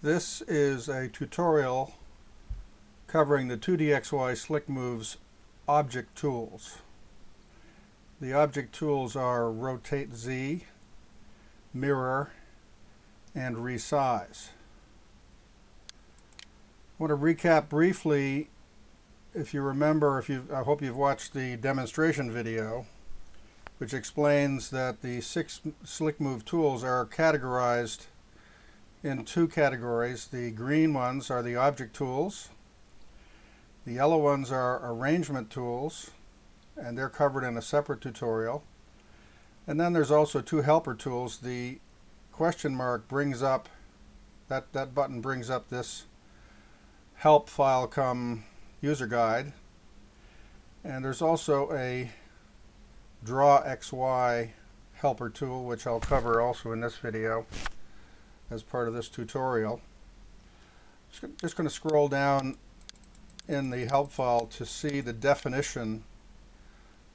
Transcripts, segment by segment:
This is a tutorial covering the 2DXY SlickMoves object tools. The object tools are Rotate Z, Mirror, and Resize. I want to recap briefly. If you remember, I hope you've watched the demonstration video, which explains that the 6 SlickMove tools are categorized in 2 categories. The green ones are the object tools. The yellow ones are arrangement tools, and they're covered in a separate tutorial. And then there's also 2 helper tools. The question mark brings up, that button brings up this help file come user guide. And there's also a Draw XY helper tool, which I'll cover also in this video as part of this tutorial. Just going to scroll down in the help file to see the definition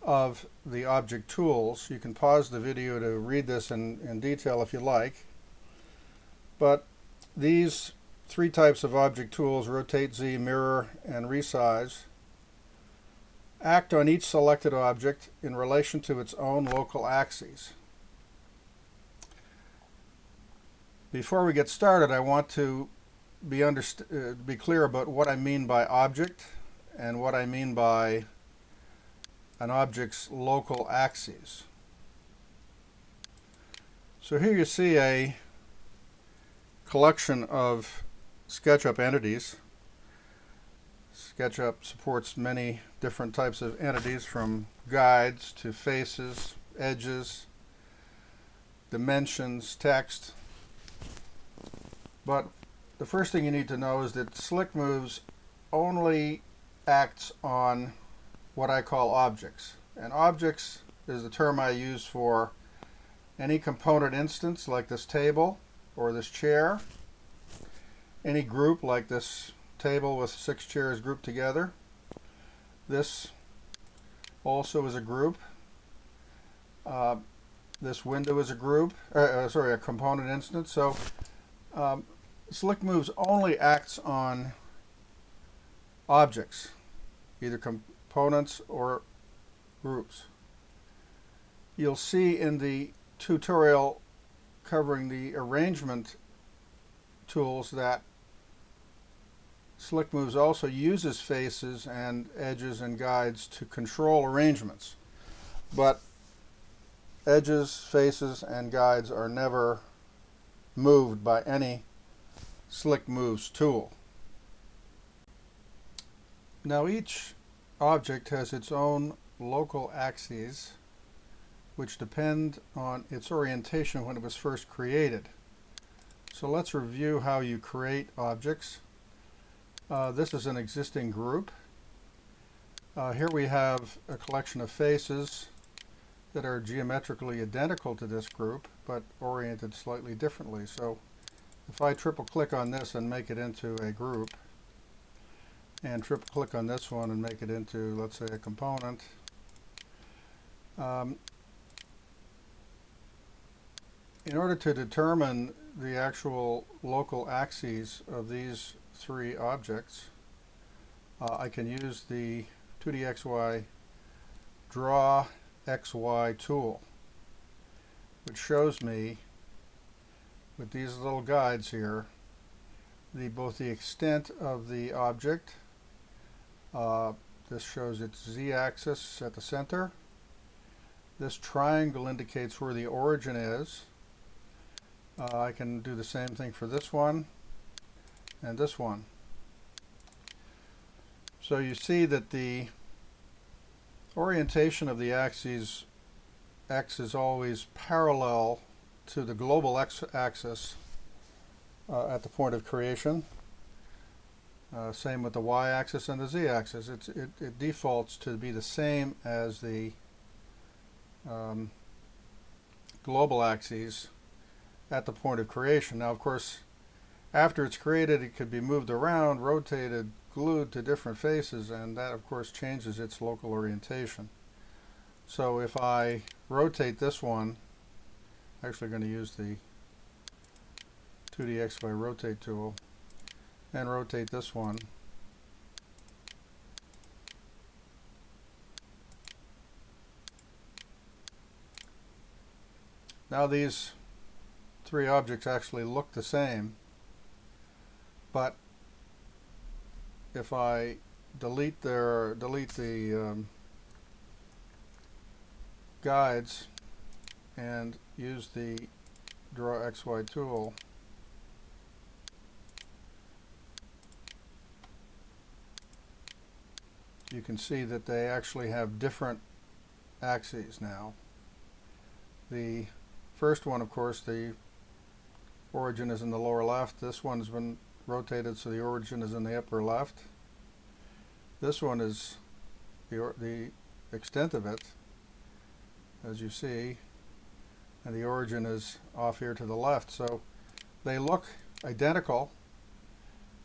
of the object tools. You can pause the video to read this in detail if you like. But these 3 types of object tools, Rotate Z, Mirror, and Resize, act on each selected object in relation to its own local axes. Before we get started, I want to be clear about what I mean by object and what I mean by an object's local axes. So here you see a collection of SketchUp entities. SketchUp supports many different types of entities, from guides to faces, edges, dimensions, text. But the first thing you need to know is that SlickMoves only acts on what I call objects. And objects is the term I use for any component instance like this table or this chair, any group like this table with 6 chairs grouped together. This also is a group. This window is a group, a component instance. So SlickMoves only acts on objects, either components or groups. You'll see in the tutorial covering the arrangement tools that SlickMoves also uses faces and edges and guides to control arrangements. But edges, faces, and guides are never moved by any SlickMoves tool. Now each object has its own local axes, which depend on its orientation when it was first created. So let's review how you create objects. This is an existing group. Here we have a collection of faces that are geometrically identical to this group, but oriented slightly differently. So if I triple click on this and make it into a group, and triple click on this one and make it into, let's say, a component, in order to determine the actual local axes of these 3 objects, I can use the 2DXY Draw XY tool, which shows me with these little guides here both the extent of the object. This shows its z-axis at the center. This triangle indicates where the origin is. I can do the same thing for this one and this one. So you see that the orientation of the axes, X is always parallel to the global x-axis at the point of creation. Same with the y-axis and the z-axis. It defaults to be the same as the global axes at the point of creation. Now, of course, after it's created, it could be moved around, rotated, glued to different faces, and that, of course, changes its local orientation. So if I rotate this one, I'm actually going to use the 2DXY rotate tool and rotate this one. Now these three objects actually look the same, but if I delete the guides and use the Draw XY tool, you can see that they actually have different axes now. The first one, of course, the origin is in the lower left. This one's been rotated so the origin is in the upper left. This one is the extent of it, as you see, and the origin is off here to the left. So they look identical,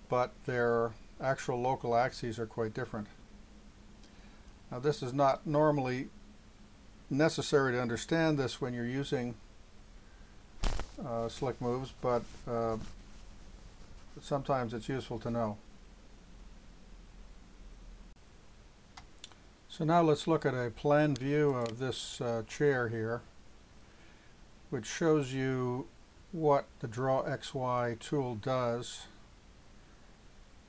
but their actual local axes are quite different. Now this is not normally necessary to understand this when you're using SlickMoves, but sometimes it's useful to know. So now let's look at a plan view of this chair here, which shows you what the Draw XY tool does.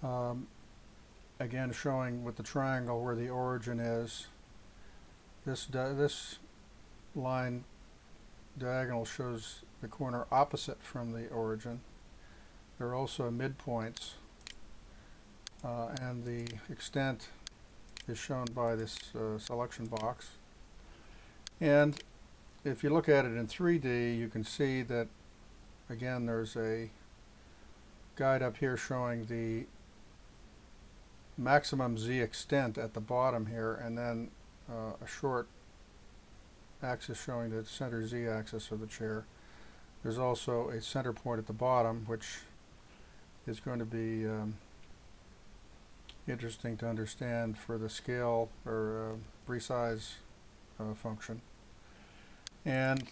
Again, showing with the triangle where the origin is. This line diagonal shows the corner opposite from the origin. There are also midpoints, and the extent is shown by this selection box. And if you look at it in 3D, you can see that, again, there's a guide up here showing the maximum Z extent at the bottom here, and then a short axis showing the center Z axis of the chair. There's also a center point at the bottom, which is going to be interesting to understand for the scale or resize function. And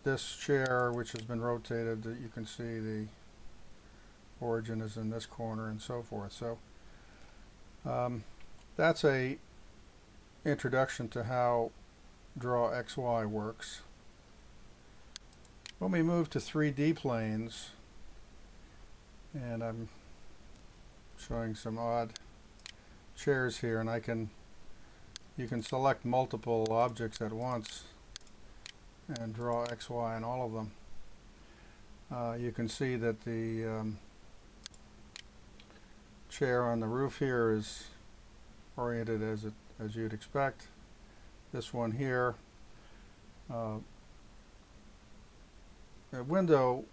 this chair, which has been rotated, you can see the origin is in this corner and so forth. So that's a introduction to how Draw XY works. When we move to 3D planes, and I'm showing some odd chairs here, and you can select multiple objects at once and draw XY on all of them. You can see that the chair on the roof here is oriented as you'd expect. This one here, the window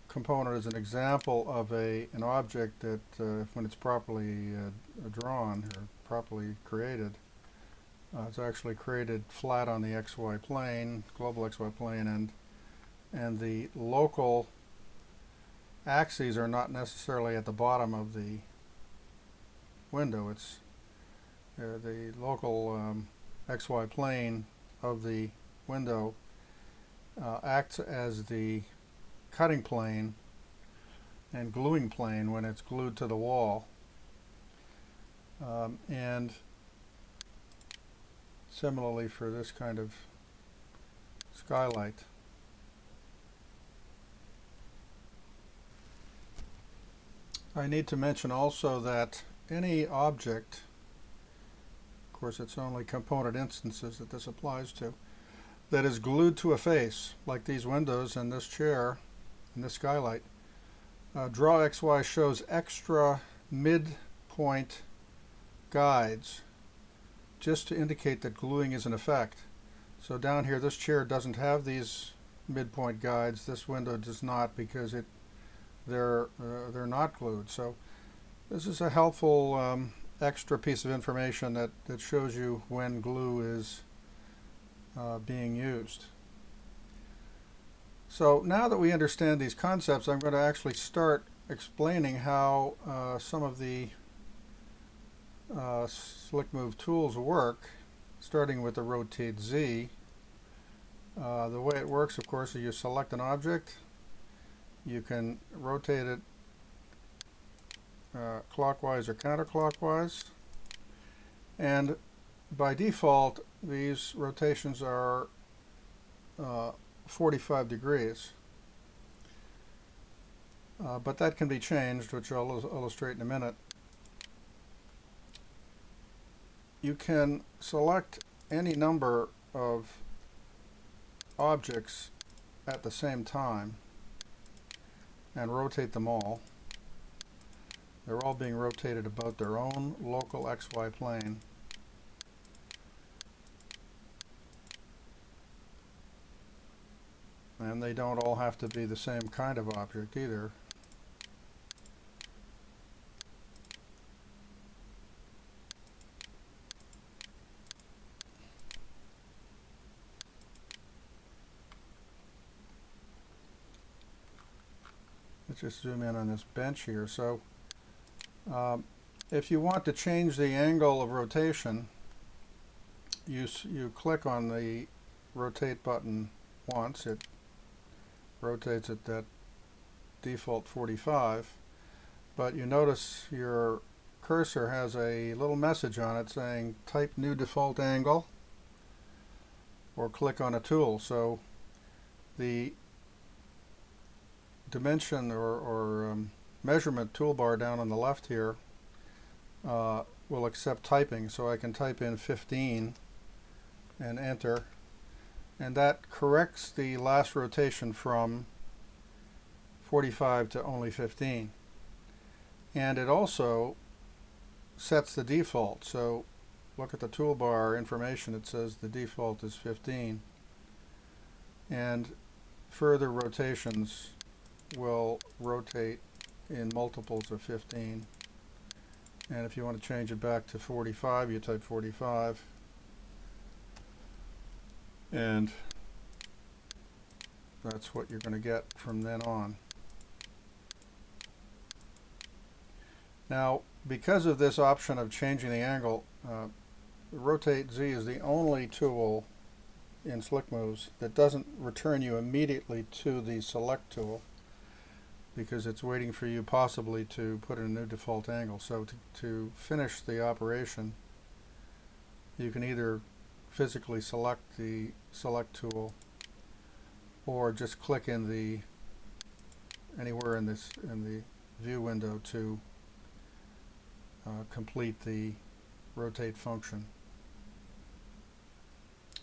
component is an example of an object that when it's properly drawn or properly created, it's actually created flat on the XY plane, global XY plane, and the local axes are not necessarily at the bottom of the window. It's the local XY plane of the window acts as the cutting plane and gluing plane when it's glued to the wall. And similarly for this kind of skylight. I need to mention also that any object, of course it's only component instances that this applies to, that is glued to a face, like these windows and this chair and this skylight, Draw XY shows extra midpoint guides just to indicate that gluing is in effect. So down here, this chair doesn't have these midpoint guides. This window does not, because they're not glued. So this is a helpful extra piece of information that shows you when glue is being used. So now that we understand these concepts, I'm going to actually start explaining how some of the SlickMove tools work, starting with the Rotate Z. The way it works, of course, is you select an object You can rotate it clockwise or counterclockwise, and by default these rotations are 45 degrees, but that can be changed, which I'll illustrate in a minute. You can select any number of objects at the same time and rotate them all. They're all being rotated about their own local XY plane. And they don't all have to be the same kind of object either. Let's just zoom in on this bench here. So if you want to change the angle of rotation, you click on the rotate button once. It rotates at that default 45, but you notice your cursor has a little message on it saying type new default angle or click on a tool. So the dimension or measurement toolbar down on the left here will accept typing, so I can type in 15 and enter, and that corrects the last rotation from 45 to only 15, and it also sets the default. So look at the toolbar information, it says the default is 15, and further rotations will rotate in multiples of 15. And if you want to change it back to 45, you type 45, and that's what you're going to get from then on. Now, because of this option of changing the angle, Rotate Z is the only tool in SlickMoves that doesn't return you immediately to the Select tool, because it's waiting for you possibly to put in a new default angle. So to finish the operation, you can either physically select the Select tool or just click in the anywhere in the view window to complete the rotate function.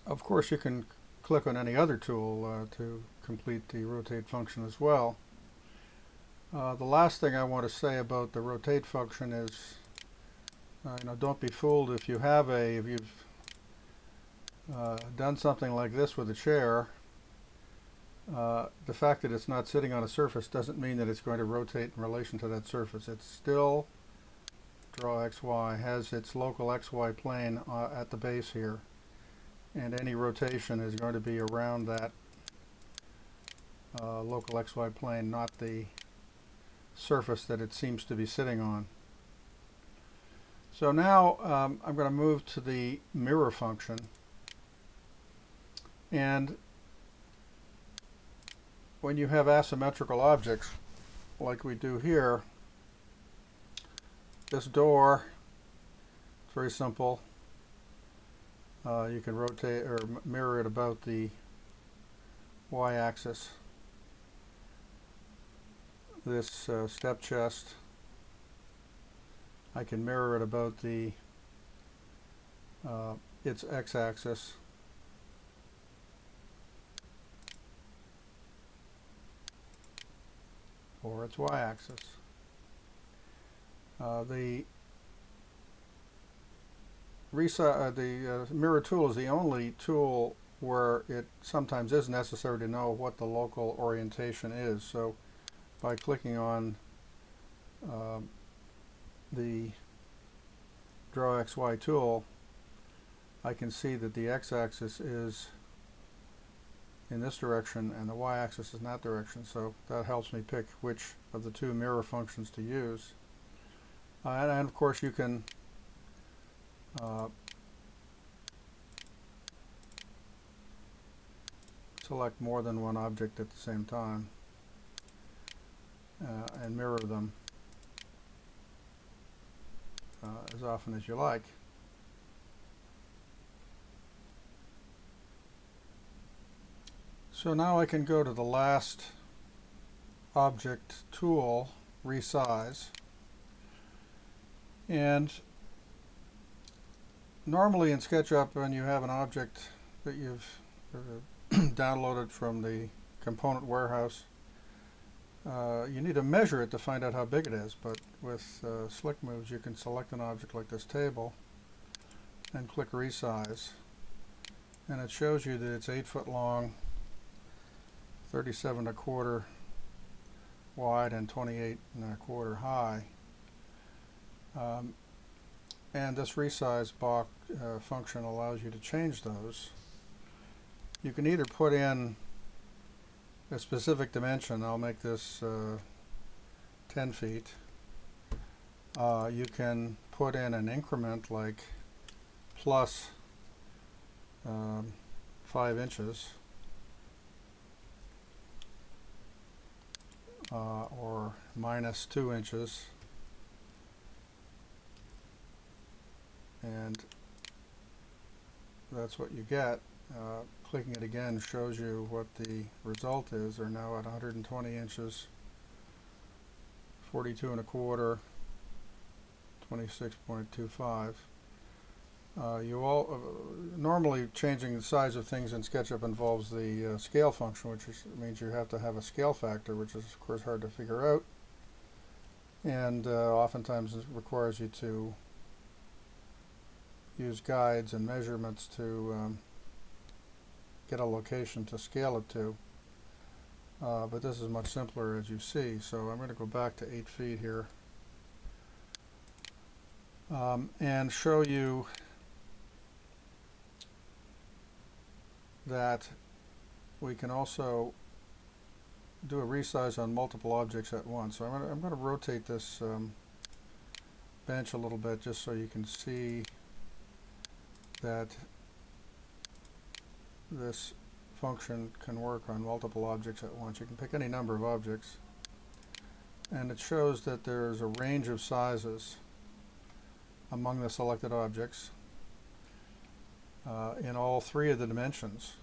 Of course, you can click on any other tool to complete the rotate function as well. The last thing I want to say about the rotate function is, don't be fooled if you've done something like this with a chair. The fact that it's not sitting on a surface doesn't mean that it's going to rotate in relation to that surface. It's still Draw XY, has its local XY plane at the base here, and any rotation is going to be around that local XY plane, not the surface that it seems to be sitting on. So now I'm going to move to the mirror function, and when you have asymmetrical objects like we do here, this door, it's very simple. You can rotate or mirror it about the y-axis. This step chest, I can mirror it about the its x-axis. Or its y-axis. The mirror tool is the only tool where it sometimes is necessary to know what the local orientation is. So by clicking on the Draw XY tool, I can see that the x-axis is in this direction and the y-axis is in that direction, so that helps me pick which of the two mirror functions to use. And of course you can select more than one object at the same time. and mirror them as often as you like. So now I can go to the last object tool, Resize, and normally in SketchUp, when you have an object that you've downloaded from the component warehouse, you need to measure it to find out how big it is, but with SlickMoves you can select an object like this table and click Resize, and it shows you that it's 8 foot long, 37¼ wide, and 28¼ high. And this Resize box function allows you to change those. You can either put in a specific dimension. I'll make this 10 feet. You can put in an increment like plus 5 inches or minus 2 inches, and that's what you get. Clicking it again shows you what the result is. They're now at 120 inches, 42¼ 26.25. Normally changing the size of things in SketchUp involves the scale function, which means you have to have a scale factor, which is of course hard to figure out, and oftentimes it requires you to use guides and measurements to get a location to scale it to. But this is much simpler, as you see. So I'm going to go back to 8 feet here and show you that we can also do a resize on multiple objects at once. So I'm going to rotate this bench a little bit just so you can see that this function can work on multiple objects at once. You can pick any number of objects, and it shows that there's a range of sizes among the selected objects in all 3 of the dimensions.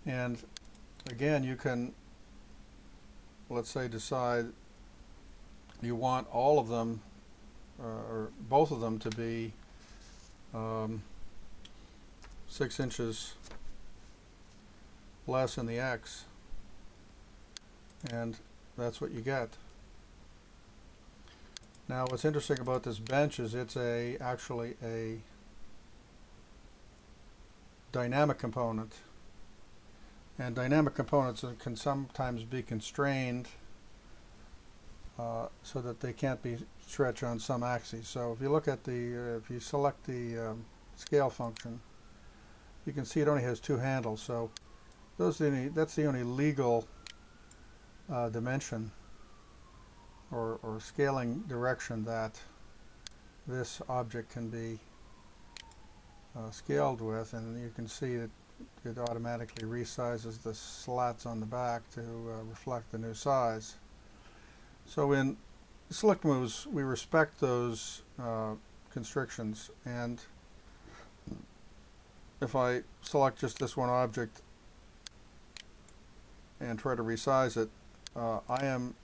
And again, you can, let's say, decide you want all of them or both of them to be 6 inches less in the X, and that's what you get. Now what's interesting about this bench is it's actually a dynamic component, and dynamic components can sometimes be constrained so that they can't be stretched on some axes. So if you look at if you select the scale function, you can see it only has 2 handles. So that's the only legal dimension or scaling direction that this object can be scaled with, and you can see that it automatically resizes the slats on the back to reflect the new size. So in SlickMoves we respect those constrictions, and if I select just this one object and try to resize it, I am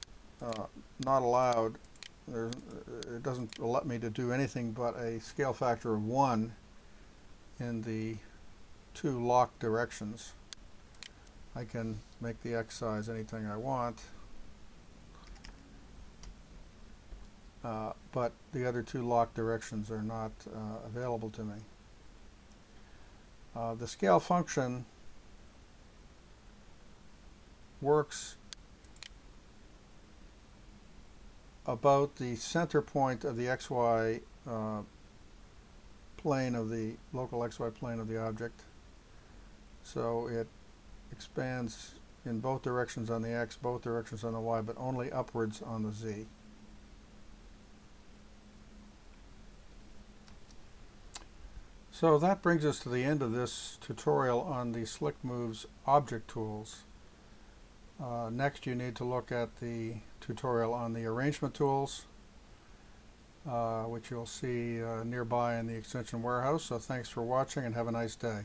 not allowed, it doesn't let me to do anything but a scale factor of 1 in the 2 locked directions. I can make the X size anything I want, but the other 2 locked directions are not available to me. The scale function works about the center point of the XY plane of the local XY plane of the object. So it expands in both directions on the X, both directions on the Y, but only upwards on the Z. So that brings us to the end of this tutorial on the SlickMoves object tools. Next, you need to look at the tutorial on the arrangement tools, which you'll see nearby in the extension warehouse. So thanks for watching and have a nice day.